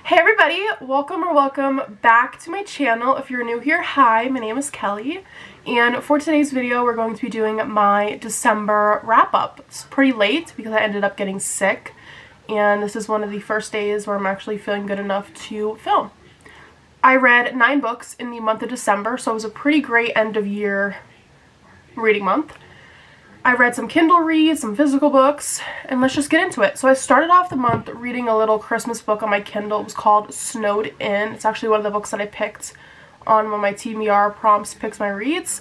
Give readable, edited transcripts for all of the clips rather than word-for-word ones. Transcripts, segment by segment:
Hey everybody, welcome back to my channel. If you're new here, hi, my name is Kelly, and for today's video we're going to be doing my December wrap-up. It's pretty late because I ended up getting sick, and this is one of the first days where I'm actually feeling good enough to film. I read 9 books in the month of December, so it was a pretty great end of year reading month. I read some Kindle reads, some physical books, and let's just get into it. So I started off the month reading a little Christmas book on my Kindle. It was called Snowed In. It's actually one of the books that I picked on one of my TBR prompts picks my reads,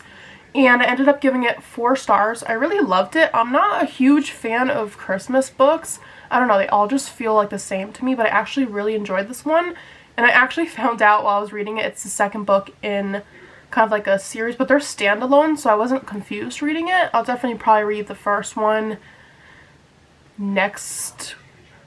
and I ended up giving it 4 stars. I really loved it. I'm not a huge fan of Christmas books. I don't know, they all just feel like the same to me, but I actually really enjoyed this one, and I actually found out while I was reading it, it's the second book in kind of like a series, but they're standalone, so I wasn't confused reading it. I'll definitely probably read the first one next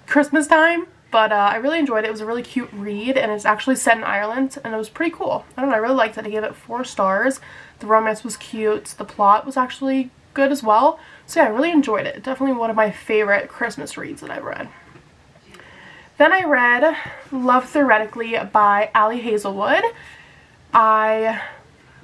Christmas time, but I really enjoyed it. It was a really cute read, and it's actually set in Ireland, and it was pretty cool. I don't know, I really liked it. I gave it 4 stars. The romance was cute. The plot was actually good as well. So yeah, I really enjoyed it. Definitely one of my favorite Christmas reads that I've read. Then I read Love Theoretically by Ali Hazelwood. I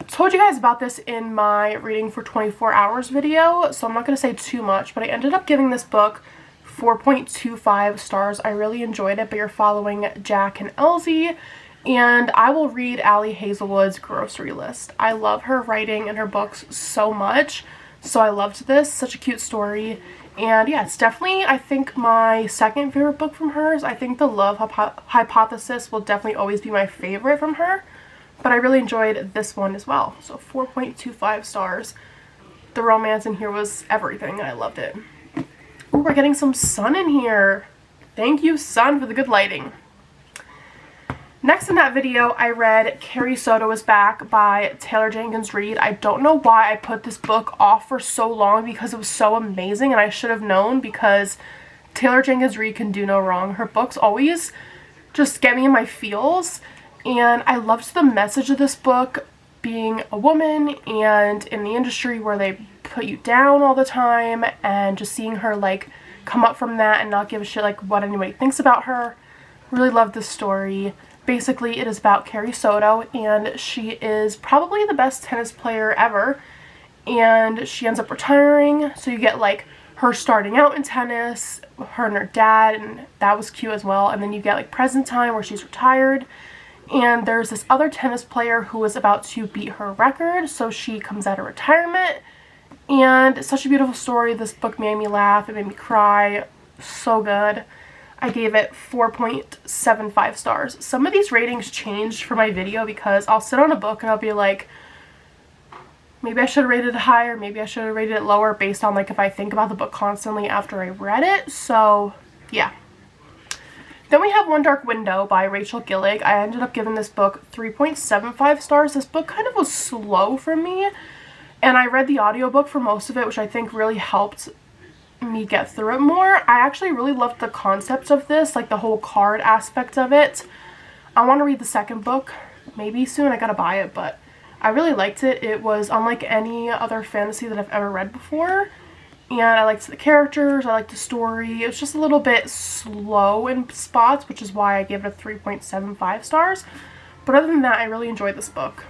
told you guys about this in my reading for 24 hours video, so I'm not going to say too much, but I ended up giving this book 4.25 stars. I really enjoyed it, but you're following Jack and Elsie, and I will read Ali Hazelwood's grocery list. I love her writing and her books so much, so I loved this. Such a cute story, and yeah, it's definitely, I think, my second favorite book from hers. I think The Love Hypothesis will definitely always be my favorite from her, but I really enjoyed this one as well. So 4.25 stars. The romance in here was everything, and I loved it. Ooh, we're getting some sun in here. Thank you, sun, for the good lighting. Next in that video, I read Carrie Soto Is Back by Taylor Jenkins Reid. I don't know why I put this book off for so long, because it was so amazing, and I should have known, because Taylor Jenkins Reid can do no wrong. Her books always just get me in my feels. And I loved the message of this book, being a woman and in the industry where they put you down all the time, and just seeing her like come up from that and not give a shit like what anybody thinks about her. Really loved this story. Basically, it is about Carrie Soto, and she is probably the best tennis player ever, and she ends up retiring, so you get like her starting out in tennis, her and her dad, and that was cute as well, and then you get like present time where she's retired. And there's this other tennis player who is about to beat her record, so she comes out of retirement. And it's such a beautiful story. This book made me laugh, it made me cry. So good. I gave it 4.75 stars. Some of these ratings changed for my video because I'll sit on a book and I'll be like, maybe I should have rated it higher, maybe I should have rated it lower, based on like if I think about the book constantly after I read it. So yeah. Then we have One Dark Window by Rachel Gillig. I ended up giving this book 3.75 stars. This book kind of was slow for me, and I read the audiobook for most of it, which I think really helped me get through it more. I actually really loved the concept of this, like the whole card aspect of it. I want to read the second book, maybe soon. I gotta buy it, but I really liked it. It was unlike any other fantasy that I've ever read before. And I liked the characters, I liked the story. It was just a little bit slow in spots, which is why I gave it a 3.75 stars. But other than that, I really enjoyed this book.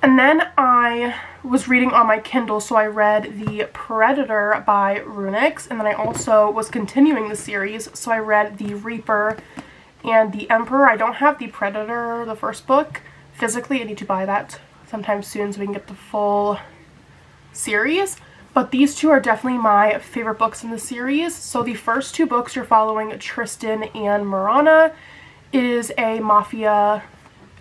And then I was reading on my Kindle, so I read The Predator by Runix, and then I also was continuing the series, so I read The Reaper and The Emperor. I don't have The Predator, the first book, physically. I need to buy that sometime soon so we can get the full series. But these two are definitely my favorite books in the series. So the first 2 books, you're following Tristan and Marana. It is a mafia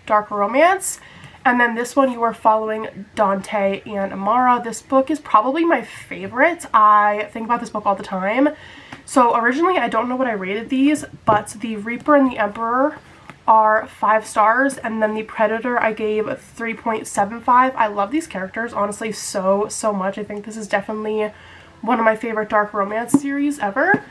dark romance. And then this one, you are following Dante and Amara. This book is probably my favorite. I think about this book all the time. So originally, I don't know what I rated these, but The Reaper and The Emperor are 5 stars, and then The Predator I gave 3.75. I love these characters, honestly, so much. I think this is definitely one of my favorite dark romance series ever.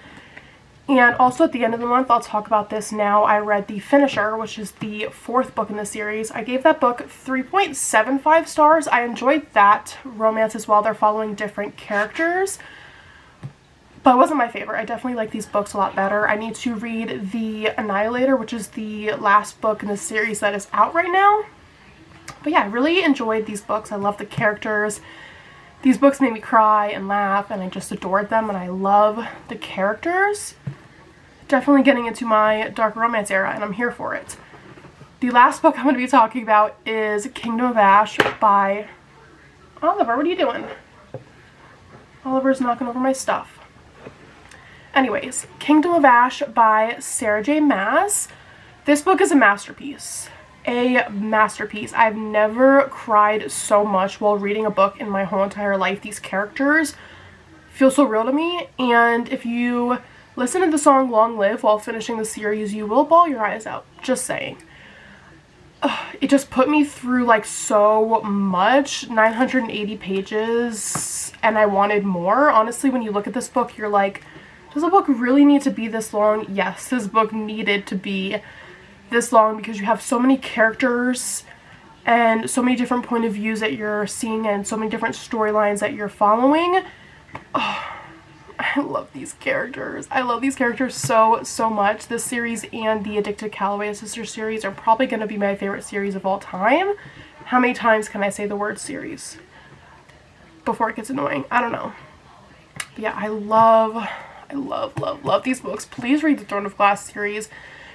And also at the end of the month, I'll talk about this now, I read The Finisher, which is the 4th book in the series. I gave that book 3.75 stars. I enjoyed that romance as well. They're following different characters. but it wasn't my favorite. I definitely like these books a lot better. I need to read The Annihilator, which is the last book in the series that is out right now. But yeah, I really enjoyed these books. I love the characters. These books made me cry and laugh, and I just adored them, and I love the characters. Definitely getting into my dark romance era, and I'm here for it. The last book I'm going to be talking about is Kingdom of Ash by Oliver. What are you doing? Oliver's knocking over my stuff. Anyways, Kingdom of Ash by Sarah J. Maas. This book is a masterpiece. A masterpiece. I've never cried so much while reading a book in my whole entire life. These characters feel so real to me, and if you listen to the song Long Live while finishing the series, you will bawl your eyes out. Just saying. It just put me through like so much. 980 pages, and I wanted more. Honestly, when you look at this book, you're like, does a book really need to be this long? Yes, this book needed to be this long because you have so many characters and so many different point of views that you're seeing and so many different storylines that you're following. Oh, I love these characters. I love these characters so much. This series and the Addicted Calloway Sisters series are probably going to be my favorite series of all time. How many times can I say the word series before it gets annoying? I don't know. But yeah, I love these books. Please read the Throne of Glass series.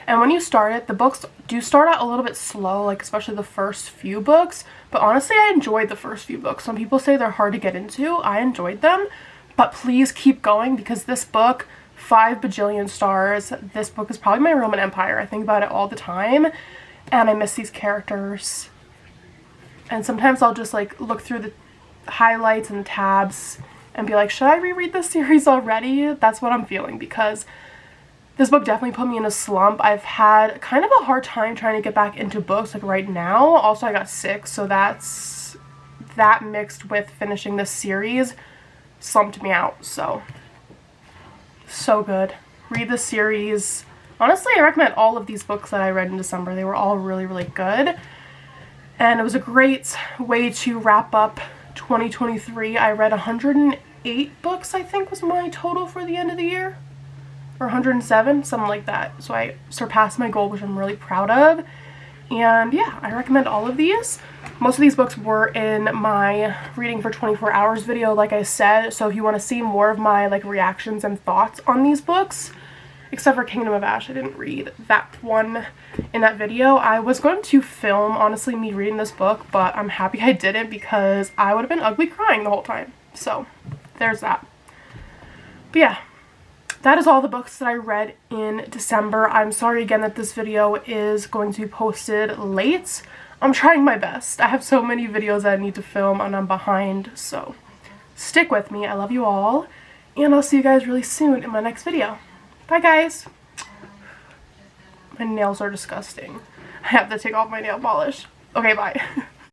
And when you start it, the books do start out a little bit slow, like especially the first few books. But honestly, I enjoyed the first few books. Some people say they're hard to get into. I enjoyed them. But please keep going, because this book, 5 bajillion stars. This book is probably my Roman Empire. I think about it all the time. And I miss these characters. And sometimes I'll just like look through the highlights and tabs and be like, should I reread this series already? That's what I'm feeling, because this book definitely put me in a slump. I've had kind of a hard time trying to get back into books like right now. Also, I got sick, so that mixed with finishing this series slumped me out. So good. Read the series. Honestly, I recommend all of these books that I read in December. They were all really good. And it was a great way to wrap up 2023. I read 108 books, I think was my total for the end of the year. Or 107, something like that. So I surpassed my goal, which I'm really proud of. And yeah, I recommend all of these. Most of these books were in my reading for 24 hours video, like I said. So if you want to see more of my like reactions and thoughts on these books, except for Kingdom of Ash, I didn't read that one in that video. I was going to film, honestly, me reading this book, but I'm happy I didn't, because I would have been ugly crying the whole time. So there's that. But yeah, that is all the books that I read in December. I'm sorry again that this video is going to be posted late. I'm trying my best. I have so many videos that I need to film and I'm behind, so stick with me. I love you all, and I'll see you guys really soon in my next video. Bye guys. My nails are disgusting. I have to take off my nail polish. Okay, bye.